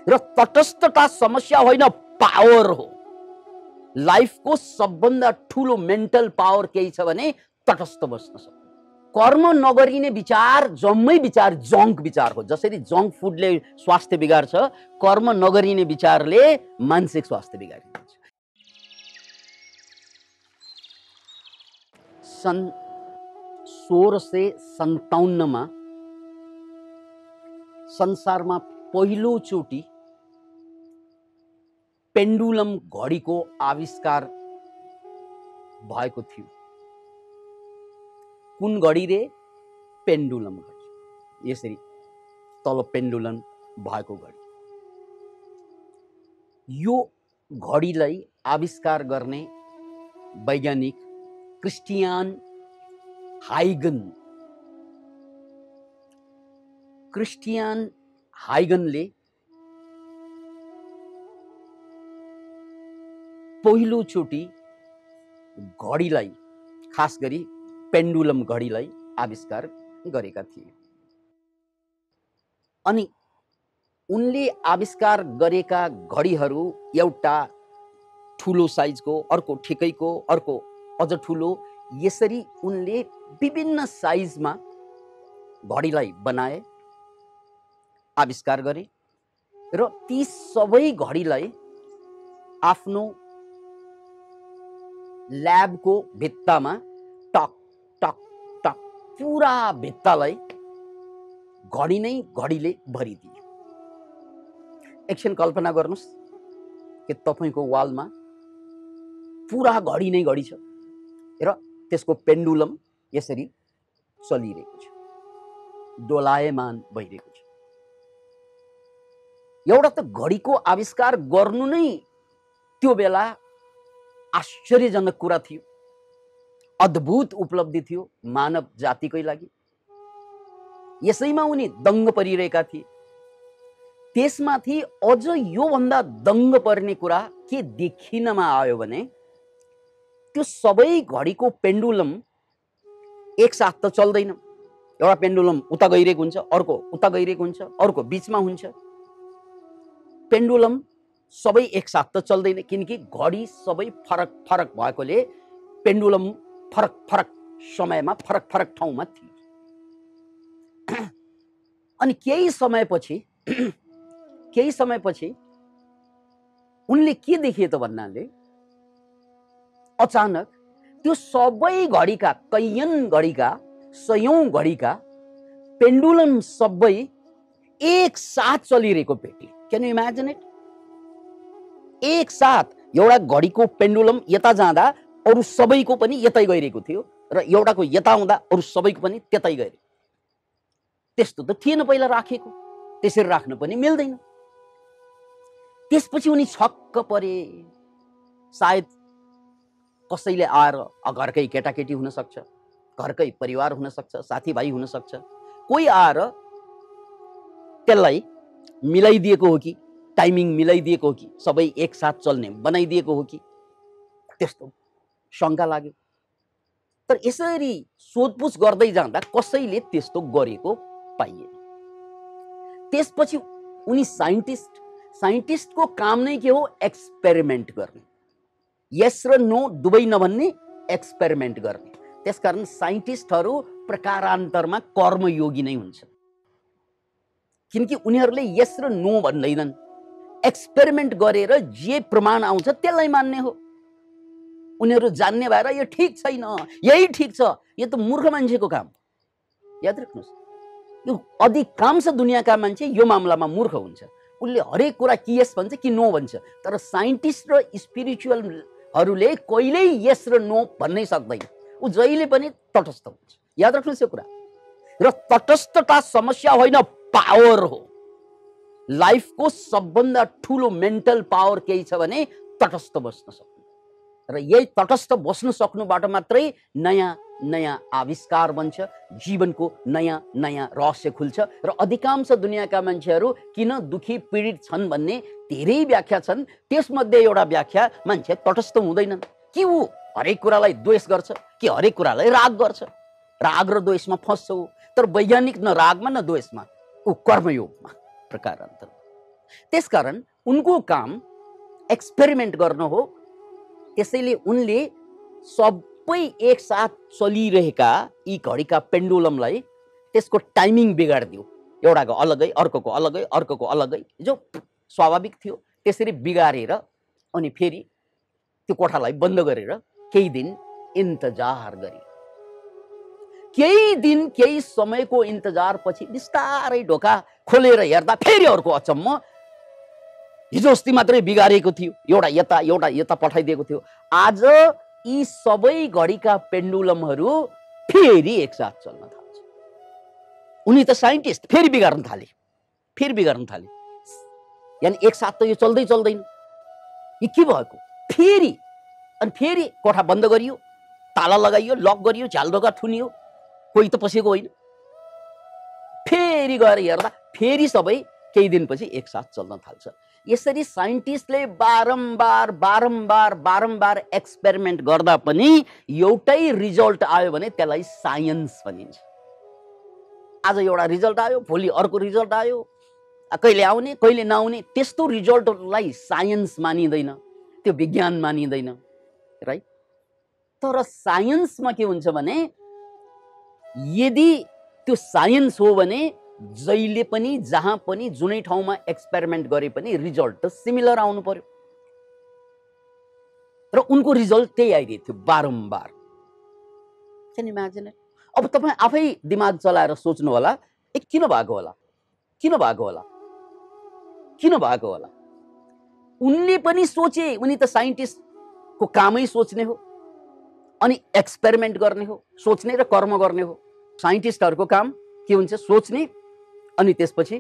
र तटस्थता समस्या होइन, पावर हो। लाइफको सबभन्दा ठुलो मेन्टल पावर केही छ भने तटस्थ बस्न सक्नु। कर्म नगरिने विचार जम्मै विचार जङ्क विचार हो। जसरी जङ्क फुडले स्वास्थ्य बिगार्छ, कर्म नगरिने विचारले मानसिक स्वास्थ्य बिगारिन्छ। सन् 1657 मा संसारमा पहिलोचोटि पेन्डुलम घडीको आविष्कार भएको थियो। कुन घडी रे? पेन्डुलम घडी। यसरी तल पेन्डुलम भएको घडी। यो घडीलाई आविष्कार गर्ने वैज्ञानिक क्रिस्टियन हाइगनले पहिलोचोटि घडीलाई, खास गरी पेन्डुलम घडीलाई आविष्कार गरेका थिए। अनि उनले आविष्कार गरेका घडीहरू एउटा ठुलो साइजको, अर्को ठिकैको, अर्को अझ ठुलो, यसरी उनले विभिन्न साइजमा घडीलाई बनाए, आविष्कार गरे र ती सबै घडीलाई आफ्नो ल्याबको भित्तामा टक टक टक पुरा भित्तालाई घडीले भरिदिए। एकछिन कल्पना गर्नुस् कि तपाईको वालमा पुरा घडी नै घडी छ र त्यसको पेन्डुलम यसरी चलिरहेको छ, डोलायमान भइरहेको छ। एउटा त घडीको आविष्कार गर्नु नै त्यो बेला आश्चर्यजनक कुरा थियो, अद्भुत उपलब्धि थियो मानव जातिकै लागि। यसैमा उनी दङ्ग परिरहेका थिए। त्यसमाथि अझ योभन्दा दङ्ग पर्ने कुरा के देखिनमा आयो भने त्यो सबै घडीको पेन्डुलम एकसाथ त चल्दैन। एउटा पेन्डुलम उता गइरहेको हुन्छ, अर्को उता गइरहेको हुन्छ, अर्को बीचमा हुन्छ। पेन्डुलम सबै एकसाथ त चल्दैन, किनकि घडी सबै फरक फरक भएकोले पेन्डुलम फरक फरक समयमा फरक फरक ठाउँमा थियो। अनि केही समयपछि उनले के देखे त भन्नाले अचानक त्यो सबै घडीका, कैयन घडीका, सयौं घडीका पेन्डुलम सबै एक साथ चलिरहेको भेटे। Can you imagine it? एक साथ एउटा घडीको पेन्डुलम यता जाँदा अरु सबैको पनि यतै गइरहेको थियो र एउटाको यता आउँदा अरु सबैको पनि त्यतै गइरहेको। त्यस्तो त थिएन पहिला राखेको, त्यसरी राख्न पनि मिल्दैन। त्यसपछि उनी छक्क परे। सायद कसैले आएर, घरकै केटाकेटी हुन सक्छ, घरकै परिवार हुन सक्छ, साथीभाइ हुन सक्छ, कोही आएर त्यसलाई मिलाइदिएको हो कि, टाइमिङ मिलाइदिएको हो कि, सबै एकसाथ चल्ने बनाइदिएको हो कि, त्यस्तो शङ्का लाग्यो। तर यसरी सोधपुछ गर्दै जाँदा कसैले त्यस्तो गरेको पाइएन। त्यसपछि उनी साइन्टिस्टको काम नै के हो? एक्सपेरिमेन्ट गर्ने, यस र नो दुवै नभन्ने, एक्सपेरिमेन्ट गर्ने। त्यसकारण साइन्टिस्टहरू प्रकारान्तरमा कर्मयोगी नै हुन्छ, किनकि उनीहरूले यस र नो भन्दैनन्। एक्सपेरिमेन्ट गरेर जे प्रमाण आउँछ त्यसलाई मान्ने हो। उनीहरू जान्ने भएर यो ठिक छैन, यही ठिक छ, यो त मूर्ख मान्छेको काम। याद राख्नुहोस्, यो अधिकांश दुनियाँका मान्छे यो मामलामा मूर्ख हुन्छ। उसले हरेक कुरा कि यस भन्छ कि नो भन्छ। तर साइन्टिस्ट र स्पिरिचुअलहरूले कहिल्यै यस र नो भन्नै सक्दैन। ऊ जहिले पनि तटस्थ हुन्छ। याद राख्नुहोस् यो कुरा। र तटस्थता समस्या होइन, पावर हो। लाइफको सबभन्दा ठुलो मेन्टल पावर केही छ भने तटस्थ बस्न सक्नु। र यही तटस्थ बस्न सक्नुबाट मात्रै नयाँ नयाँ आविष्कार बन्छ, जीवनको नयाँ नयाँ रहस्य खुल्छ। र अधिकांश दुनियाँका मान्छेहरू किन दुखी पीडित छन् भन्ने धेरै व्याख्या छन्। त्यसमध्ये एउटा व्याख्या मान्छे तटस्थ हुँदैनन् कि ऊ हरेक कुरालाई द्वेष गर्छ कि हरेक कुरालाई राग गर्छ। राग र द्वेषमा फस्छ ऊ। तर वैज्ञानिक न रागमा न द्वेषमा, ऊ कर्मयोगमा प्रकारान्तर। त्यसकारण उनको काम एक्सपेरिमेन्ट गर्न हो। त्यसैले उनले सबै एकसाथ चलिरहेका यी घडीका पेन्डुलमलाई त्यसको टाइमिङ बिगाडिदियो। एउटाको अलगै, अर्कोको अलगै, अर्कोको अलगै, जो स्वाभाविक थियो। त्यसरी बिगारेर अनि फेरि त्यो कोठालाई बन्द गरेर केही दिन इन्तजार गरे। केही दिन केही समयको इन्तजार पछि बिस्तारै ढोका खोलेर हेर्दा फेरि अर्को अचम्म, हिजो अस्ति मात्रै बिगारेको थियो, एउटा यता पठाइदिएको थियो, आज यी सबै घडीका पेन्डुलमहरू फेरि एकसाथ चल्न थाल्छ। उनी त साइन्टिस्ट, फेरि बिगार्न थाले। यानी एकसाथ त यो चल्दै चल्दैन, यो के भएको फेरि? अनि फेरि कोठा बन्द गरियो, ताला लगाइयो, लक गरियो, झ्यालढोका थुनियो, कोही त पसेको होइन। फेरि गएर हेर्दा फेरि सबै केही दिनपछि एकसाथ चल्न थाल्छ। यसरी साइन्टिस्टले बारम्बार एक्सपेरिमेन्ट गर्दा पनि एउटै रिजल्ट आयो भने त्यसलाई साइन्स भनिन्छ। आज एउटा रिजल्ट आयो, भोलि अर्को रिजल्ट आयो, कहिले आउने कहिले नआउने, त्यस्तो रिजल्टलाई साइन्स मानिँदैन, त्यो विज्ञान मानिँदैन, राइट? तर साइन्समा के हुन्छ भने यदि त्यो साइन्स हो भने जहिले पनि, जहाँ पनि, जुनै ठाउँमा एक्सपेरिमेन्ट गरे पनि रिजल्ट त सिमिलर आउनु पर्यो। र उनको रिजल्ट त्यही आइदिएको थियो बारम्बार। Can imagine it? अब तपाईँ आफै दिमाग चलाएर सोच्नु होला, किन भएको होला? उनले पनि सोचे, उनी त साइन्टिस्टको कामै सोच्ने हो अनि एक्सपेरिमेन्ट गर्ने हो, सोच्ने र कर्म गर्ने हो। साइन्टिस्टहरूको काम के हुन्छ? सोच्ने अनि त्यसपछि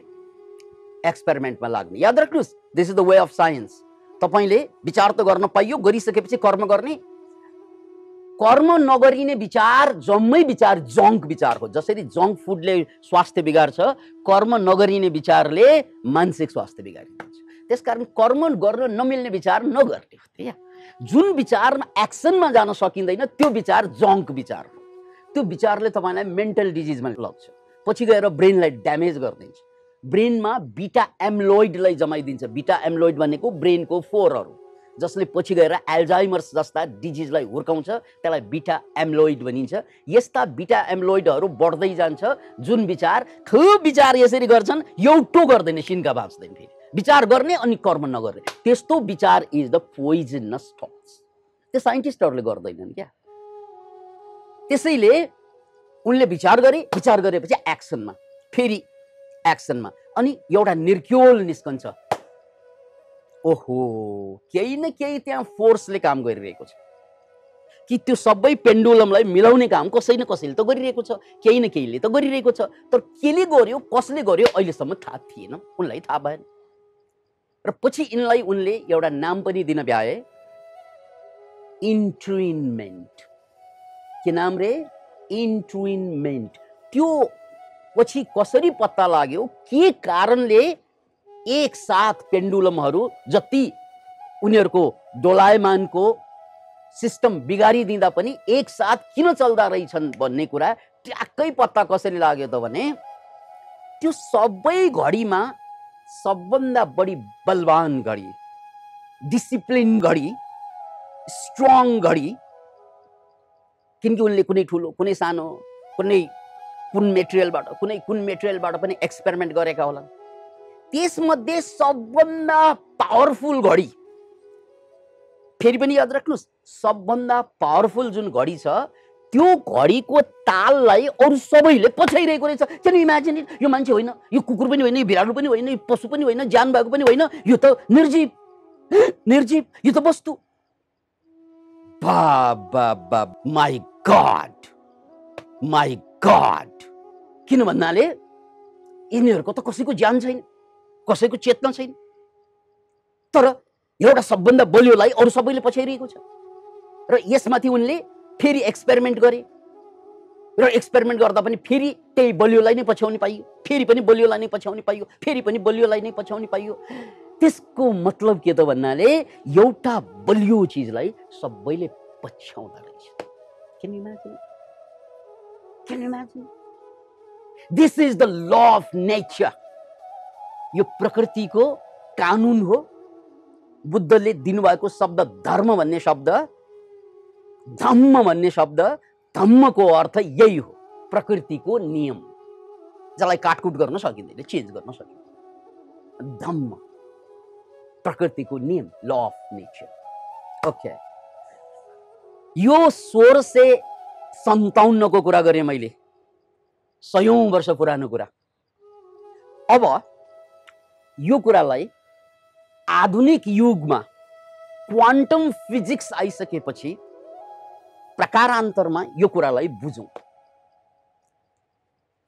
एक्सपेरिमेन्टमा लाग्ने। याद राख्नुहोस्, this is the way of science. तपाईले विचार त गर्न पाइयो, गरिसकेपछि कर्म गर्ने। कर्म नगरिने विचार जम्मै विचार जङ्क विचार हो। जसरी जङ्क फुडले स्वास्थ्य बिगार्छ, कर्म नगरिने विचारले मानसिक स्वास्थ्य बिगारिदिन्छ। त्यसकारण कर्म गर्न नमिल्ने विचार नगर्ने हो। जुन विचारमा एक्सनमा जान सकिँदैन त्यो विचार जङ्क विचार हो। त्यो विचारले तपाईलाई मेन्टल डिजिजमा लग्छ, पछि गएर ब्रेनलाई ड्यामेज गरिदिन्छ। ब्रेनमा बिटा एम्लोइडलाई जमाइदिन्छ। बिटा एम्लोइड भनेको ब्रेनको फोरहरू, जसले पछि गएर एल्जाइमर्स जस्ता डिजिजलाई हुर्काउँछ। त्यसलाई बिटा एम्लोइड भनिन्छ। यस्ता बिटा एम्लोइडहरू बढ्दै जान्छ। जुन विचार खुब विचार यसरी गर्छन्, एउटो गर्दैन, सिन्का भाँच्दैन, फेरि विचार गर्ने अनि कर्म नगर्ने, त्यस्तो विचार इज द पोइजनस थट्स। त्यो साइन्टिस्टहरूले गर्दैनन् क्या। त्यसैले उनले विचार गरेपछि एक्सनमा, फेरि एक्सनमा, अनि एउटा निर्क्योल निस्कन्छ। ओहो, केही न केही त्यहाँ फोर्सले काम गरिरहेको छ कि त्यो सबै पेन्डुलमलाई मिलाउने काम कसै न कसैले त गरिरहेको छ, केही न केहीले त गरिरहेको छ। तर केले गर्यो, कसले गर्यो, अहिलेसम्म थाहा थिएन, उनलाई थाहा भएन। र पछि यिनलाई उनले एउटा नाम पनि दिन भ्याए, इन्ट्युइनमेन्ट। के नाम रे? इन्ट्युइनमेन्ट। त्यो पछि कसरी पत्ता लाग्यो, के कारणले एक साथ पेन्डुलमहरू जति उनीहरूको दोलायमानको सिस्टम बिगारिदिँदा पनि एक साथ किन चल्दा रहेछन् भन्ने कुरा ट्याक्कै पत्ता कसरी लाग्यो त भने त्यो सबै घडीमा सबभन्दा बढी बलवान घडी, डिसिप्लिन घडी, स्ट्रङ घडी, किनकि उनले कुनै ठुलो कुनै सानो कुन मेटेरियलबाट पनि एक्सपेरिमेन्ट गरेका होला। त्यसमध्ये सबभन्दा पावरफुल घडी, फेरि पनि याद राख्नुहोस्, सबभन्दा पावरफुल जुन घडी छ त्यो घडीको ताललाई अरू सबैले पछाइरहेको रहेछ। Can imagine it? यो मान्छे होइन, यो कुकुर पनि होइन, यो बिरालो पनि होइन, यो पशु पनि होइन, ज्यान भएको पनि होइन, यो त निर्जीव, यो त वस्तु। My God. किन भन्नाले यिनीहरूको त कसैको ज्यान छैन, कसैको चेतना छैन, तर एउटा सबभन्दा बलियोलाई अरू सबैले पछाइरहेको छ। र यसमाथि उनले फेरि एक्सपेरिमेन्ट गरे, र एक्सपेरिमेन्ट गर्दा पनि फेरि त्यही बलियोलाई नै पछ्याउनु पाइयो, फेरि पनि बलियोलाई नै पछ्याउनु पाइयो, फेरि पनि बलियोलाई नै पछ्याउनु पाइयो। त्यसको मतलब के त भन्नाले एउटा बलियो चिजलाई सबैले पछ्याउँदा रहेछ। Can you imagine? This is the law of nature. यो प्रकृतिको कानुन हो। बुद्धले दिनुभएको शब्द धर्म भन्ने शब्द, धम्म भन्ने शब्द, धम्मको अर्थ यही हो, प्रकृतिको नियम, जसलाई काटकुट गर्न सकिँदैन, चेन्ज गर्न सकिँदैन। धम्म, प्रकृतिको नियम, ल अफ नेचर। ओके, यो 1657 को कुरा गरेँ मैले, 100औं वर्ष पुरानो कुरा। अब यो कुरालाई आधुनिक युगमा क्वान्टम फिजिक्स आइसकेपछि प्रकारान्तरमा यो कुरालाई बुझौं।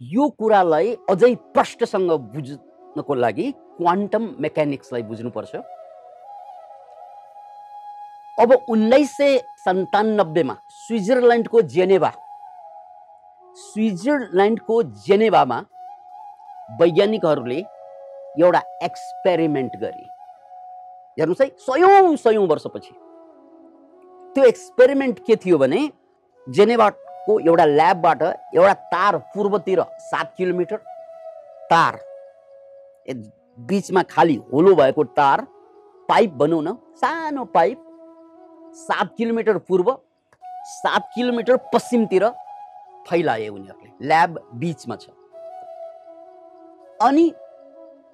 यो कुरालाई अझै प्रष्टसँग बुझ्नको लागि क्वान्टम मेकानिक्सलाई बुझ्नुपर्छ। अब 1997 मा स्विजरल्यान्डको जेनेभामा वैज्ञानिकहरूले एउटा एक्सपेरिमेन्ट गरे। हेर्नुस् है, 100औं वर्षपछि। त्यो एक्सपेरिमेन्ट के थियो भने, जेनेभाको एउटा ल्याबबाट एउटा तार पूर्वतिर 7 किलोमिटर तार, बीचमा खाली होलो भएको तार, पाइप भनौँ न, सानो पाइप 7 किलोमिटर पूर्व 7 किलोमिटर पश्चिमतिर फैलाए उनीहरूले। ल्याब बीचमा छ। अनि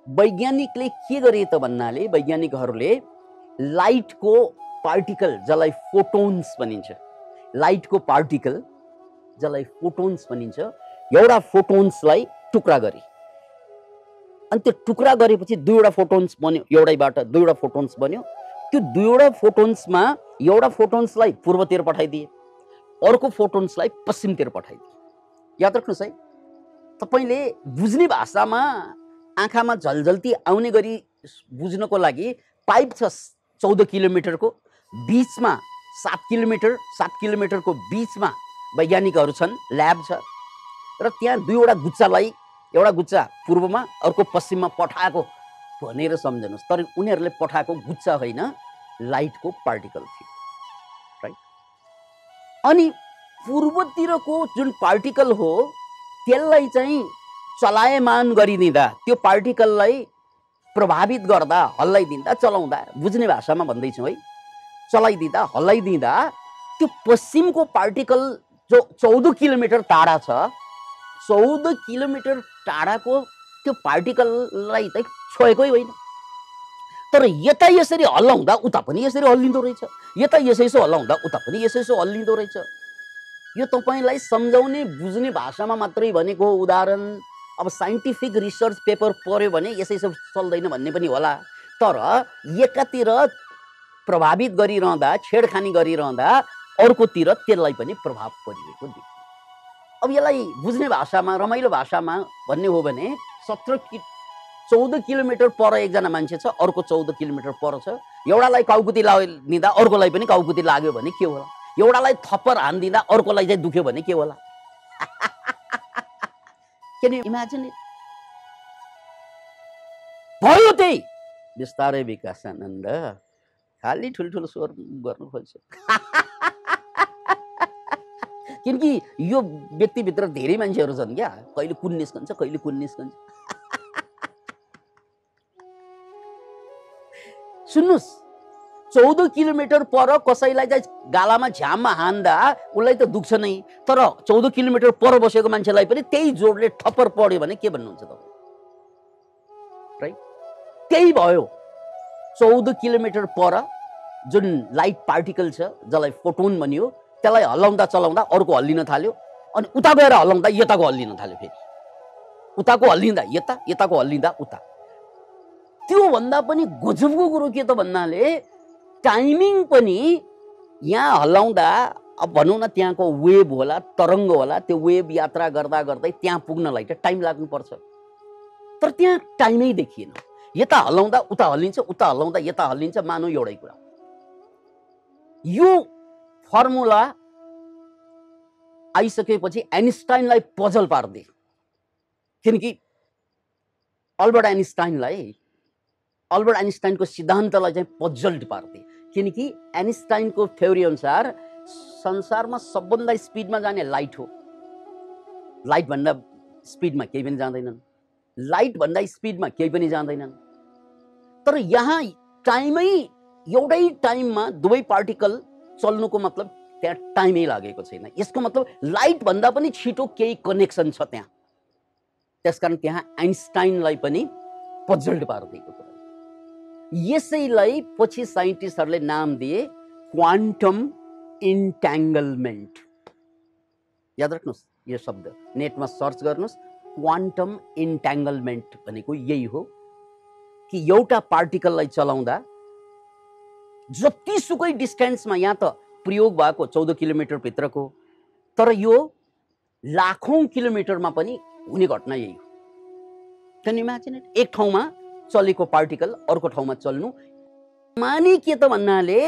वैज्ञानिकले के गरे त भन्नाले, वैज्ञानिकहरूले लाइटको पार्टिकल जसलाई फोटोन्स भनिन्छ, लाइटको पार्टिकल जसलाई फोटोन्स भनिन्छ, एउटा फोटोन्सलाई टुक्रा गरे। अनि त्यो टुक्रा गरेपछि दुईवटा फोटोन्स बन्यो, एउटैबाट दुईवटा फोटोन्स बन्यो। त्यो दुईवटा फोटोन्समा एउटा फोटोन्सलाई पूर्वतिर पठाइदिए, अर्को फोटोन्सलाई पश्चिमतिर पठाइदिए। याद राख्नुहोस् है, तपाईले बुझ्ने भाषामा आँखामा झलझल्ती आउने गरी बुझ्नको लागि पाइप छ 14 किलोमिटरको, बीचमा 7 किलोमिटर, 7 किलोमिटरको बीचमा वैज्ञानिकहरू छन्, ल्याब छ, र त्यहाँ दुईवटा गुच्चालाई, एउटा गुच्चा पूर्वमा अर्को पश्चिममा पठाएको भनेर सम्झनुस्। तर उनीहरूले पठाएको गुच्चा होइन, लाइटको पार्टिकल थियो, राइट। अनि पूर्वतिरको जुन पार्टिकल हो त्यसलाई चाहिँ चलायमान गरिदिँदा, त्यो पार्टिकललाई प्रभावित गर्दा, हल्लाइदिँदा, चलाउँदा, बुझ्ने भाषामा भन्दैछौँ है, चलाइदिँदा, हल्लाइदिँदा त्यो पश्चिमको पार्टिकल जो 14 किलोमिटर टाढा छ, 14 किलोमिटर टाढाको त्यो पार्टिकललाई त छोएकै होइन। तर यता यसरी हल्लाउँदा उता पनि यसरी हल्लिँदो रहेछ, यता यसो हल्लाउँदा उता पनि यसो हल्लिँदो रहेछ। यो तपाईलाई सम्झाउने, बुझ्ने भाषामा मात्रै भनेको उदाहरण। अब साइन्टिफिक रिसर्च पेपर पढ्यो भने यसै सब चल्दैन भन्ने पनि होला, तर एकातिर प्रभावित गरिरहँदा, छेडखानी गरिरहँदा अर्कोतिर त्यसलाई पनि प्रभाव परिरहेको देखियो। अब यसलाई बुझ्ने भाषामा, रमाइलो भाषामा भन्ने हो भने 14 किलोमिटर पर एकजना मान्छे छ, अर्को 14 किलोमिटर पर छ। एउटालाई काउकुती लागिदिँदा अर्कोलाई पनि काउकुती लाग्यो भने के होला? एउटालाई थप्पड हान्दिँदा अर्कोलाई चाहिँ दुख्यो भने के होला? Can you imagine it? भयो त्यही बिस्तारै विकास आनन्द, खाली ठुल्ठुलो स्वर गर्नु खोज्छ। किनकि यो व्यक्तिभित्र धेरै मान्छेहरू छन् क्या, कहिले कुन निस्कन्छ, कहिले कुन निस्कन्छ। सुन्नुस्, 14 किलोमिटर पर कसैलाई चाहिँ गालामा झ्याममा हान्दा उसलाई त दुख्छ नै, तर 14 किलोमिटर पर बसेको मान्छेलाई पनि त्यही जोडले ठप्पर पड्यो भने के भन्नुहुन्छ तपाईँ? राइट, त्यही भयो। 14 किलोमिटर पर जुन लाइट पार्टिकल छ, जसलाई फोटोन भनियो, त्यसलाई हल्लाउँदा चलाउँदा अर्को हल्लिन थाल्यो, अनि उता गएर हल्लाउँदा यताको हल्लिन थाल्यो, फेरि उताको हल्लिँदा यता, यताको हल्लिँदा उता। त्यो भन्दा पनि गजबको कुरो के त भन्नाले, टाइमिङ पनि यहाँ हल्लाउँदा, अब भनौँ न त्यहाँको वेभ होला, तरङ्ग होला, त्यो वेभ यात्रा गर्दा गर्दै त्यहाँ पुग्नलाई त टाइम लाग्नुपर्छ, तर त्यहाँ टाइमै देखिएन। यता हल्लाउँदा उता हल्लिन्छ, उता हल्लाउँदा यता हल्लिन्छ, मानौ एउटै कुरा। यो फर्मुला आइसकेपछि आइन्स्टाइनलाई पजल पार्दिए, किनकि अल्बर्ट आइन्स्टाइनको सिद्धान्तलाई चाहिँ पजल्ड पार्दिए, किनकि आइन्स्टाइनको थ्योरी अनुसार संसारमा सबभन्दा स्पिडमा जाने लाइट हो। लाइट भन्दा स्पिडमा केही पनि जाँदैनन्, लाइट भन्दा स्पिडमा केही पनि जाँदैनन्। तर यहाँ टाइमै एउटै टाइममा दुवै पार्टिकल चल्नुको मतलब त्यहाँ टाइमै लागेको छैन। यसको मतलब लाइट भन्दा पनि छिटो केही कनेक्सन छ त्यहाँ। त्यसकारण त्यहाँ आइन्स्टाइनलाई पनि पजल्ड पारिदिएको कुरा। यसैलाई पछि साइन्टिस्टहरूले नाम दिए क्वान्टम इन्ट्याङ्गलमेन्ट। याद राख्नुहोस् यो शब्द, नेटमा सर्च गर्नुहोस्। क्वान्टम इन्ट्याङ्गलमेन्ट भनेको यही हो कि एउटा पार्टिकललाई चलाउँदा जतिसुकै डिस्टेन्समा, यहाँ त प्रयोग भएको 14 किलोमिटर भित्रको, तर यो लाखौं किलोमिटरमा पनि हुने घटना यही हो। Can you imagine it? एक ठाउँमा चलेको पार्टिकल अर्को ठाउँमा चल्नु माने के त भन्नाले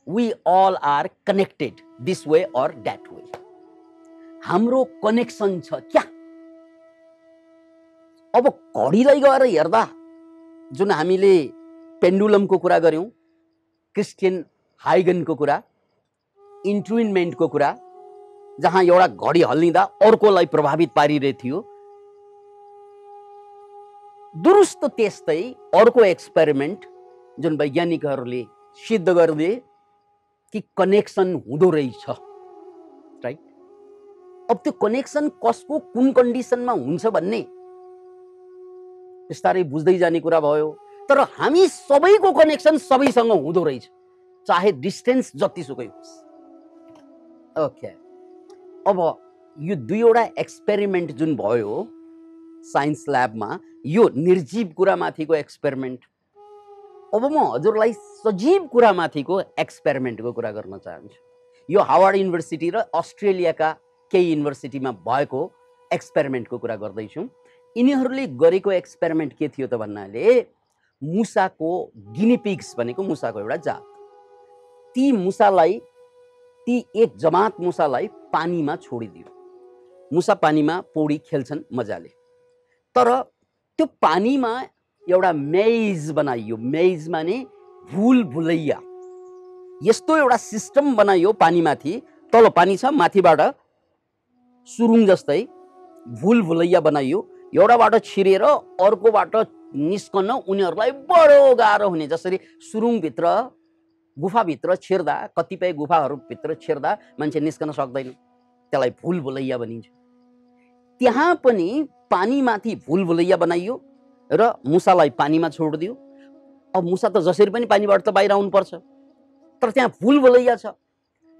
we all are connected this way or that way. हाम्रो कनेक्सन छ क्या? अब घडीलाई गएर हेर्दा जुन हामीले पेन्डुलमको कुरा गर्यौं, क्रिस्टियन हाइगनको कुरा, इन्ट्युनमेन्टको कुरा, जहाँ एउटा घडी हल्लिँदा अर्कोलाई प्रभावित पारिरहेको थियो, दुरुस्त त्यस्तै अर्को एक्सपेरिमेन्ट जुन वैज्ञानिकहरूले सिद्ध गरिदिए कि कनेक्सन हुँदो रहेछ, राइट? अब त्यो कनेक्सन कसको कुन कन्डिसनमा हुन्छ भन्ने बिस्तारै बुझ्दै जाने कुरा भयो। तर हामी सबैको कनेक्सन सबैसँग हुँदो रहेछ, चाहे डिस्टेन्स जतिसुकै होस्। ओके, अब यो दुईवटा एक्सपेरिमेन्ट जुन भयो साइन्स ल्याबमा, यो निर्जीव कुरामाथिको एक्सपेरिमेन्ट। अब म हजुरलाई सजीव कुरामाथिको एक्सपेरिमेन्टको कुरा गर्न चाहन्छु। यो हार्वर्ड युनिभर्सिटी र अस्ट्रेलियाका केही युनिभर्सिटीमा भएको एक्सपेरिमेन्टको कुरा गर्दैछौँ। यिनीहरूले गरेको एक्सपेरिमेन्ट के थियो त भन्नाले मुसाको गिनीपिग्स भनेको मुसाको एउटा जात, ती मुसालाई, ती एक जमात मुसालाई पानीमा छोडिदियो। मुसा पानीमा पौडी खेल्छन् मजाले, तर त्यो पानीमा एउटा मेज बनाइयो। मेज माने भुल भुलैया। यस्तो एउटा सिस्टम बनाइयो पानीमाथि, तल पानी छ, माथिबाट सुरुङ जस्तै भुल भुलैया बनाइयो। एउटाबाट छिरेर अर्कोबाट निस्कन उनीहरूलाई बडो गाह्रो हुने। जसरी सुरुङभित्र, गुफाभित्र छिर्दा, कतिपय गुफाहरूभित्र छिर्दा मान्छे निस्कन सक्दैन, त्यसलाई भुल भुलैया भनिन्छ। त्यहाँ पनि पानीमाथि भुल भुलैया बनाइयो र मुसालाई पानीमा छोडिदियो। अब मुसा त जसरी पनि पानीबाट त बाहिर आउनुपर्छ, तर त्यहाँ भुल भुलैया छ।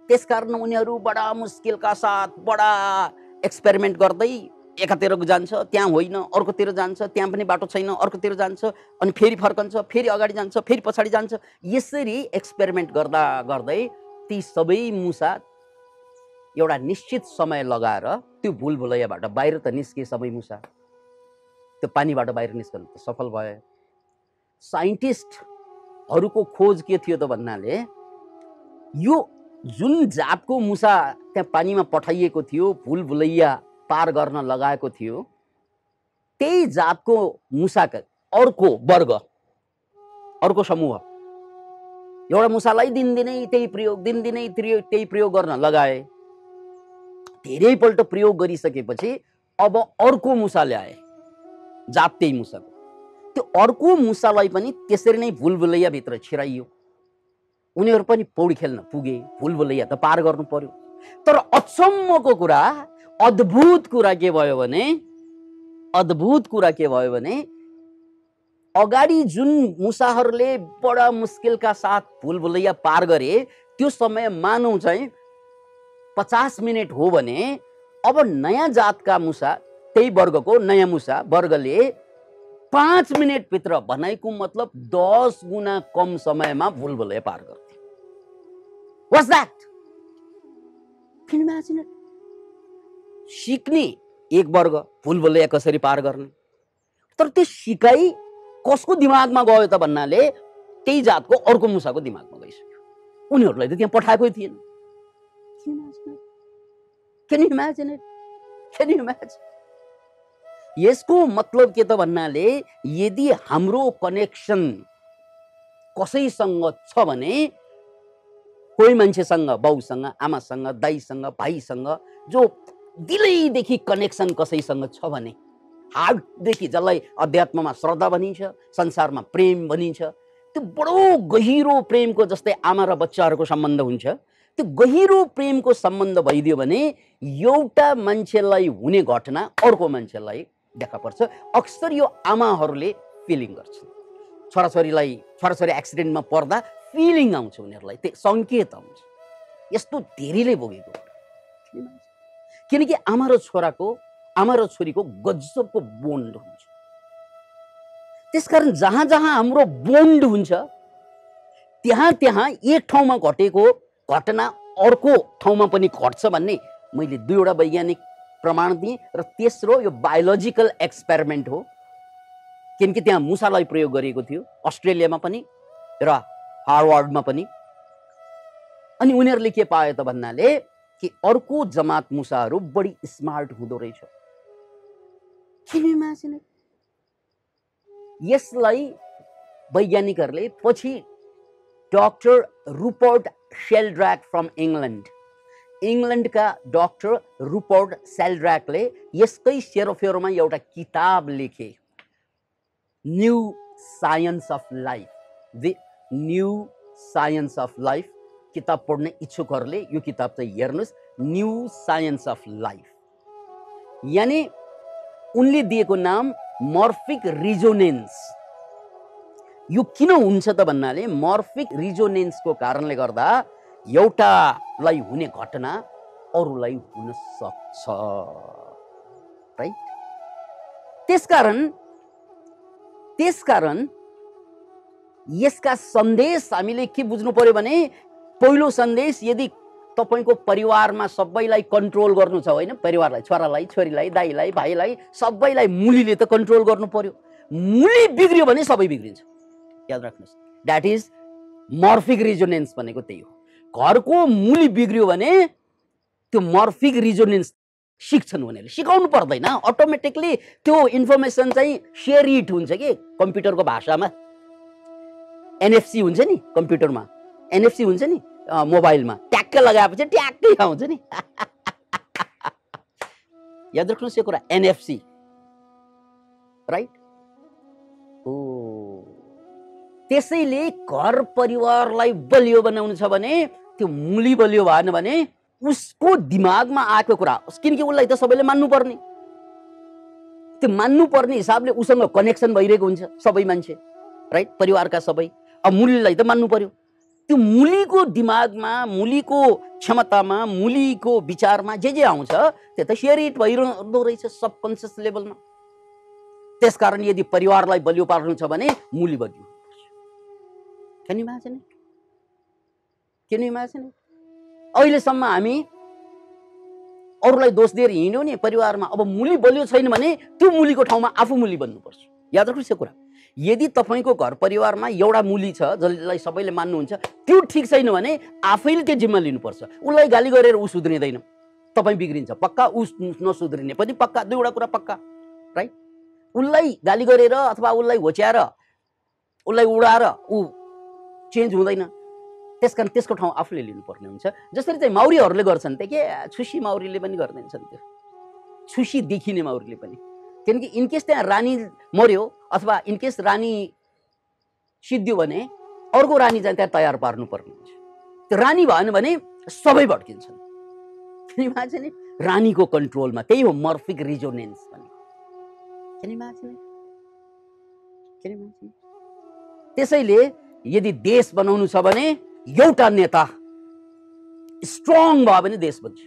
त्यसकारण उनीहरू बडा मुस्किलका साथ बडा एक्सपेरिमेन्ट गर्दै एकातिर जान्छ, त्यहाँ होइन, अर्कोतिर जान्छ, त्यहाँ पनि बाटो छैन, अर्कोतिर जान्छ, अनि फेरि फर्कन्छ, फेरि अगाडि जान्छ, फेरि पछाडि जान्छ। यसरी एक्सपेरिमेन्ट गर्दा गर्दै ती सबै मुसा एउटा निश्चित समय लगाएर त्यो भुल भुलैयाबाट बाहिर त निस्के। सबै मुसा त्यो पानीबाट बाहिर निस्कन त सफल भए। साइन्टिस्टहरूको खोज के थियो त भन्नाले यो जुन जातको मुसा त्यहाँ पानीमा पठाइएको थियो, भुल भुलैया पार गर्न लगाएको थियो, त्यही जातको मुसाका अर्को वर्ग, अर्को समूह एउटा मुसालाई दिनदिनै त्यही प्रयोग, दिनदिनै त्यही प्रयोग गर्न लगाए। धेरैपल्ट प्रयोग गरिसकेपछि अब अर्को मुसा ल्याए, जात त्यही मुसाको। त्यो अर्को मुसालाई पनि त्यसरी नै भुल भुलैया भित्र छिराइयो। उनीहरू पनि पौडी खेल्न पुगे, भुल भुलैया त पार गर्नु पर्यो। तर अचम्मको कुरा, अद्भुत कुरा के भयो भने अगाडि जुन मुसाहरूले बडा मुस्किलका साथ भुल भुलैया पार गरे, त्यो समय मानौ चाहिँ 50 मिनट हो भने अब नयाँ जातका मुसा, त्यही वर्गको नयाँ मुसा वर्गले 5 मिनट भित्र भनेको मतलब 10 गुना कम समयमा भुल भुलैया पार गर्थे। What's that? Can you imagine it? सिक्ने एक वर्ग भुल भुलैया कसरी पार गर्ने, तर त्यो सिकाइ कसको दिमागमा गयो त भन्नाले त्यही जातको अर्को मुसाको दिमागमा गइसक्यो। उनीहरूलाई त त्यहाँ पठाएकै थिएन। Can you imagine it? Can you imagine? यसको मतलब के त भन्नाले यदि हाम्रो कनेक्सन कसैसँग छ भने, कोही मान्छेसँग, बाउसँग, आमासँग, दाइसँग, भाइसँग, जो दिलैदेखि कनेक्सन कसैसँग छ भने, हार्टदेखि, जसलाई अध्यात्ममा श्रद्धा भनिन्छ, संसारमा प्रेम भनिन्छ, त्यो बडो गहिरो प्रेमको, जस्तै आमा र बच्चाहरूको सम्बन्ध हुन्छ, त्यो गहिरो प्रेमको सम्बन्ध भइदियो भने एउटा मान्छेलाई हुने घटना अर्को मान्छेलाई देखा पर्छ। अक्सर यो आमाहरूले फिलिङ गर्छन्। छोराछोरी एक्सिडेन्टमा पर्दा फिलिङ आउँछ उनीहरूलाई, त्यो सङ्केत आउँछ। यस्तो धेरैले भोगेको, किनकि आमा र छोरीको गजबको बोन्ड हुन्छ। त्यसकारण जहाँ जहाँ हाम्रो बोन्ड हुन्छ त्यहाँ त्यहाँ एक ठाउँमा घटेको घटना अर्को ठाउँमा पनि घट्छ भन्ने मैले दुईवटा वैज्ञानिक प्रमाण दिएँ। र तेस्रो यो बायोलोजिकल एक्सपेरिमेन्ट हो, किनकि त्यहाँ मुसालाई प्रयोग गरिएको थियो, अस्ट्रेलियामा पनि र हार्वर्डमा पनि। अनि उनीहरूले के पाए त भन्नाले कि अर्को जमात मुसाहरू बढी स्मार्ट हुँदो रहेछ। यसलाई वैज्ञानिकहरूले पछि डाक्टर रुपर्ट शेल्ड्र्याक फ्रम इङ्ल्यान्डका डाक्टर रुपर्ट शेल्ड्र्याकले यसकै सेरोफेरोमा एउटा किताब लेखे, new science of life. The new science of life किताब पढ्ने इच्छुकहरूले यो किताब चाहिँ हेर्नुहोस्, न्यू साइन्स अफ लाइफ। यानी उनले दिएको नाम मर्फिक रिजोनेन्स। यो किन हुन्छ त भन्नाले मर्फिक रिजोनेन्सको कारणले गर्दा एउटालाई हुने घटना अरूलाई हुन सक्छ, राइट? त्यसकारण यसका सन्देश हामीले के बुझ्नु पर्यो भने, पहिलो सन्देश, यदि तपाईको परिवारमा सबैलाई कन्ट्रोल गर्नु छ, होइन, परिवारलाई, छोरालाई, छोरीलाई, दाइलाई, भाइलाई, सबैलाई मुलीले त कन्ट्रोल गर्नु पर्यो। मुली बिग्रियो भने सबै बिग्रिन्छ, याद राख्नुहोस्। द्याट इज मर्फिक रिजोनेन्स भनेको त्यही हो। घरको मुली बिग्रियो भने त्यो मर्फिक रिजोनेन्स सिक्छन् उनीहरूले, सिकाउनु पर्दैन, अटोमेटिकली त्यो इन्फर्मेसन चाहिँ सेयरिट हुन्छ कि कम्प्युटरको भाषामा। एनएफसी हुन्छ नि कम्प्युटरमा, एनएफसी हुन्छ नि मोबाइलमा, ट्याक्क लगाएपछि ट्याक्कै आउँछ नि। याद राख्नुहोस् यो कुरा, एनएफसी, राइट? ओ, त्यसैले घर परिवारलाई बलियो बनाउनु छ भने त्यो मुली बलियो भएन भने उसको दिमागमा आएको कुरा, किनकि उसलाई त सबैले मान्नुपर्ने, त्यो मान्नुपर्ने हिसाबले उसँग कनेक्सन भइरहेको हुन्छ सबै मान्छे, राइट? परिवारका सबै। अब मुलीलाई त मान्नु पर्यो। त्यो मुलीको दिमागमा, मुलीको क्षमतामा, मुलीको विचारमा जे आउँछ त्यो त सेयरिट भइरहँदो रहेछ सबकन्सियस लेभलमा। त्यसकारण यदि परिवारलाई बलियो पार्नु छ भने मुली बलियो। Can you imagine it? अहिलेसम्म हामी अरूलाई दोष दिएर हिँड्यौँ नि परिवारमा, अब मुली बलियो छैन भने त्यो मुलीको ठाउँमा आफू मुली बन्नुपर्छ। याद राख्नुहोस् यो कुरा। यदि तपाईको घर परिवारमा एउटा मुली छ जसलाई सबैले मान्नुहुन्छ, त्यो ठीक छैन भने आफैले त्यो जिम्मा लिनुपर्छ। उसलाई गाली गरेर उ सुध्रिँदैन, तपाई बिग्रिन्छ पक्का, उ नसुध्रिने पनि पक्का, दुईवटा कुरा पक्का, राइट? उसलाई गाली गरेर अथवा उसलाई होच्याएर, उसलाई उडाएर उ चेन्ज हुँदैन। त्यसकारण त्यसको ठाउँ आफूले लिनुपर्ने हुन्छ। जसरी चाहिँ माउरीहरूले गर्छन्, त्यो के छुसी माउरीले पनि गर्दैछन्, त्यो छुसी देखिने माउरीले पनि। किनकि इनकेस त्यहाँ रानी मर्यो अथवा इनकेस रानी सिद्धियो भने अर्को रानी चाहिँ त्यहाँ तयार पार्नु पर्ने हुन्छ। त्यो रानी भएन भने सबै भड्किन्छन्। रानीको कन्ट्रोलमा, त्यही हो मर्फिक रिजोनेन्स भनेको। त्यसैले यदि देश बनाउनु छ भने एउटा नेता स्ट्रङ भयो भने देश बन्छ।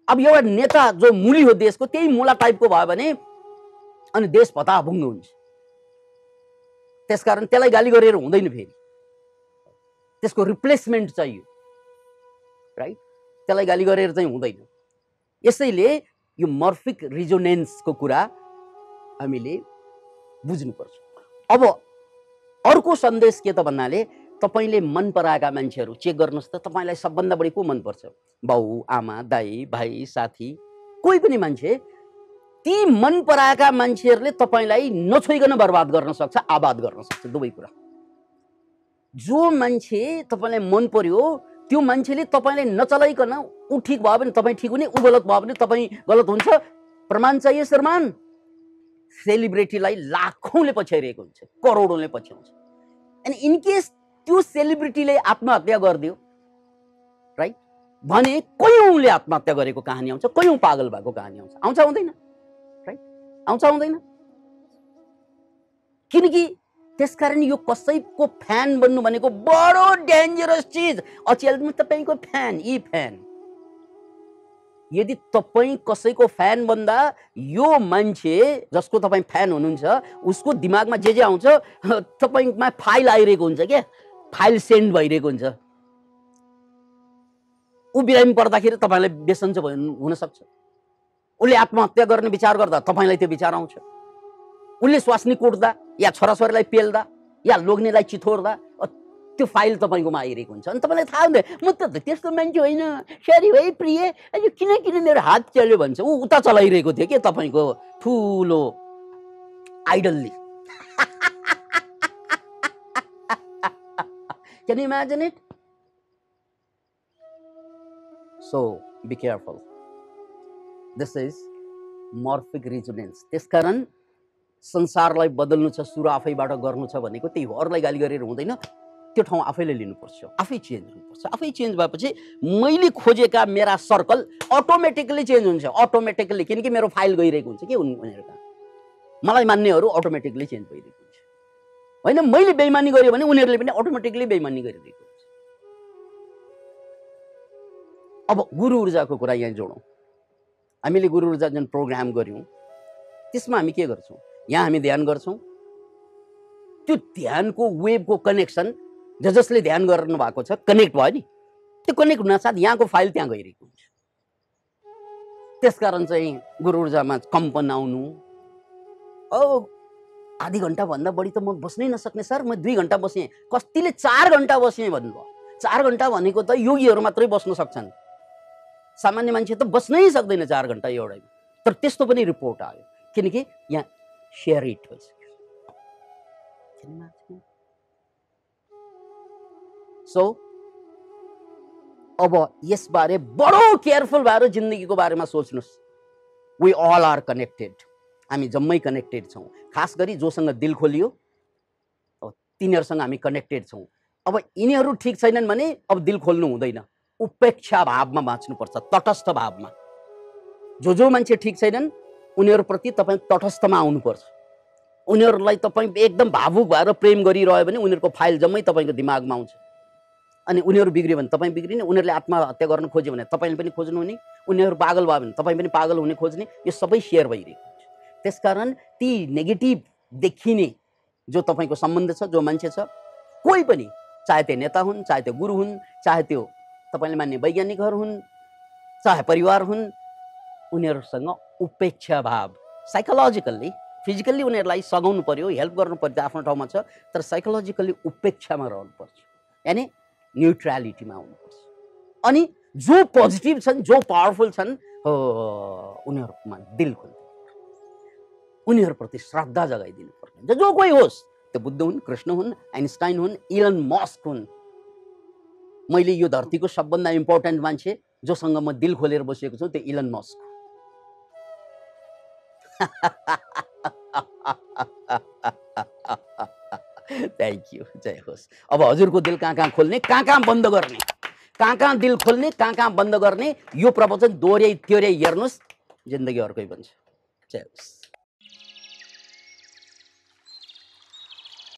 अब एउटा नेता जो मुली हो देशको, त्यही मुला टाइपको भयो भने अनि देश भताभुङ्ग हुन्छ। त्यसकारण त्यसलाई गाली गरेर हुँदैन, फेरि त्यसको रिप्लेसमेन्ट चाहियो, राइट? त्यसलाई गाली गरेर चाहिँ हुँदैन। यसैले यो मर्फिक रिजोनेन्सको कुरा हामीले बुझ्नुपर्छ। अब अर्को सन्देश के त भन्नाले, तपाईले मन पराएका मान्छेहरू चेक गर्नुहोस् त, तपाईलाई सबभन्दा बढी को मन पर्छ? बाउ, आमा, दाइ, भाइ, साथी, कोही पनि मान्छे। ती मन पराएका मान्छेहरूले तपाईलाई नछोइकन बर्बाद गर्न सक्छ, आबाद गर्न सक्छ, दुवै कुरा। जो मान्छे तपाईलाई मन पर्यो त्यो मान्छेले तपाईलाई नचलाइकन उ ठीक भयो भने तपाई ठीक हुने, उ गलत भयो भने तपाई गलत हुन्छ। प्रमाण चाहिए श्रीमान? सेलिब्रिटीलाई लाखौंले पछ्याइरहेको हुन्छ, करोडौंले पछ्याउँछ। अनि इन केस त्यो सेलिब्रिटीले आत्महत्या गरिदियो, राइट, भने कयौंले आत्महत्या गरेको कहानी आउँछ, कयौं पागल भएको कहानी आउँछ। आउँछ आउँदैन, राइट, आउँछ आउँदैन। किनकि त्यसकारण यो कसैको फ्यान बन्नु भनेको बडो डेन्जरस चिज। अचेल तपाईको फ्यान, यी फ्यान, यदि तपाईं कसैको फ्यान बन्दा यो मान्छे जसको तपाईं फ्यान हुनुहुन्छ उसको दिमागमा जे जे आउँछ तपाईंमा फाइल आइरहेको हुन्छ क्या, फाइल सेन्ड भइरहेको हुन्छ। ऊ बिरामी पर्दाखेरि तपाईलाई बेसन्चो हुन सक्छ। उसले आत्महत्या गर्ने विचार गर्दा तपाईलाई त्यो विचार आउँछ। उसले स्वास्नी कुट्दा या छोराछोरीलाई पेल्दा या लोग्नेलाई चिथोर्दा त्यो फाइल तपाईकोमा आइरहेको हुन्छ। अनि तपाईलाई थाहा हुँदैन म त त्यस्तो मान्छे होइन, सरी है प्रिय, यो किन मेरो हात चल्यो भन्छ। ऊ उता चलाइरहेको थियो के तपाईको ठुलो आइडलले। Can you imagine it? So be careful. This is morphic resonance. त्यसकारण संसारलाई बदल्नु छ, सुरु आफैबाट गर्नु छ भनेको त्यही हो। अरूलाई गाली गरेर हुँदैन, त्यो ठाउँ आफैले लिनुपर्छ, आफै चेन्ज हुनुपर्छ। आफै चेन्ज भएपछि मैले खोजेका मेरा सर्कल अटोमेटिकली चेन्ज हुन्छ, अटोमेटिकली, किनकि मेरो फाइल गइरहेको हुन्छ के उनीहरूका। मलाई मान्नेहरू अटोमेटिकली चेन्ज भइरहेको हुन्छ। होइन, मैले बेइमानी गरेँ भने उनीहरूले पनि अटोमेटिकली बेइमानी गरिरहेको हुन्छ। अब गुरु ऊर्जाको कुरा यहाँ जोडौँ। हामीले गुरु ऊर्जा जुन प्रोग्राम गर्यौँ त्यसमा हामी के गर्छौँ? यहाँ हामी ध्यान गर्छौँ, त्यो ध्यानको वेभको कनेक्सन जसले ध्यान गर्नु भएको छ कनेक्ट भयो नि, त्यो कनेक्ट हुनासाथ यहाँको फाइल त्यहाँ गइरहेको हुन्छ। त्यसकारण चाहिँ गुरु ऊर्जामा कम्पन आउनु, आधी घन्टा भन्दा बढी त म बस्नै नसक्ने सर, म 2 घन्टा बसेँ, कतिले 4 घन्टा बसेँ भन्नुभयो। 4 घन्टा भनेको त योगीहरू मात्रै बस्न सक्छन्, सामान्य मान्छे त बस्नै सक्दैन 4 घन्टा एउटै। तर त्यस्तो पनि रिपोर्ट आयो, किनकि यहाँ सेयर इट भइसक्यो। सो अब यसबारे बडो केयरफुल भएर जिन्दगीको बारेमा सोच्नुस्। वी अल आर कनेक्टेड, हामी जम्मै कनेक्टेड छौँ। खास गरी जोसँग दिल खोलियो अब तिनीहरूसँग हामी कनेक्टेड छौँ। अब यिनीहरू ठिक छैनन् भने अब दिल खोल्नु हुँदैन, उपेक्षा भावमा बाँच्नुपर्छ, तटस्थ भावमा। जो मान्छे ठिक छैनन् उनीहरूप्रति तपाईँ तटस्थमा आउनुपर्छ। उनीहरूलाई तपाईँ एकदम भावुक भएर प्रेम गरिरह्यो भने उनीहरूको फाइल जम्मै तपाईँको दिमागमा आउँछ। अनि उनीहरू बिग्रियो भने तपाईँ बिग्रिने, उनीहरूले आत्महत्या गर्न खोज्यो भने तपाईँले पनि खोज्नु हुने, उनीहरू पागल भयो भने तपाईँ पनि पागल हुने खोज्ने, यो सबै सेयर भइरहेको हुन्छ। त्यसकारण ती नेगेटिभ देखिने जो तपाईँको सम्बन्ध छ, जो मान्छे छ, कोही पनि, चाहे त्यो नेता हुन्, चाहे त्यो गुरु हुन्, चाहे त्यो तपाईँले मान्ने वैज्ञानिकहरू हुन्, चाहे परिवार हुन्, उनीहरूसँग उपेक्षा भाव, साइकोलोजिकल्ली, फिजिकल्ली उनीहरूलाई सघाउनु पर्यो, हेल्प गर्नु पर्यो, आफ्नो ठाउँमा छ, तर साइकोलोजिकल्ली उपेक्षामा रहनुपर्छ, यानी न्युट्रालिटीमा आउनुपर्छ। अनि जो पोजिटिभ छन्, जो पावरफुल छन्, उनीहरूमा दिल खोल्नु, उनीहरूप्रति श्रद्धा जगाइदिनु पर्ने। जो कोही होस्, त्यो बुद्ध हुन्, कृष्ण हुन्, आइन्स्टाइन हुन्, इलन मस्क हुन्, मैले यो धरतीको सबभन्दा इम्पोर्टेन्ट मान्छे जोसँग म दिल खोलेर बसेको छु त्यो इलन मस्क। थ्याङ्क यू, जय होस्। अब हजुरको दिल कहाँ खोल्ने, कहाँ बन्द गर्ने, कहाँ दिल खोल्ने, कहाँ बन्द गर्ने, यो प्रवचन दोहोऱ्याइ हेर्नुहोस्, जिन्दगी अर्कै बन्छ। जय होस्।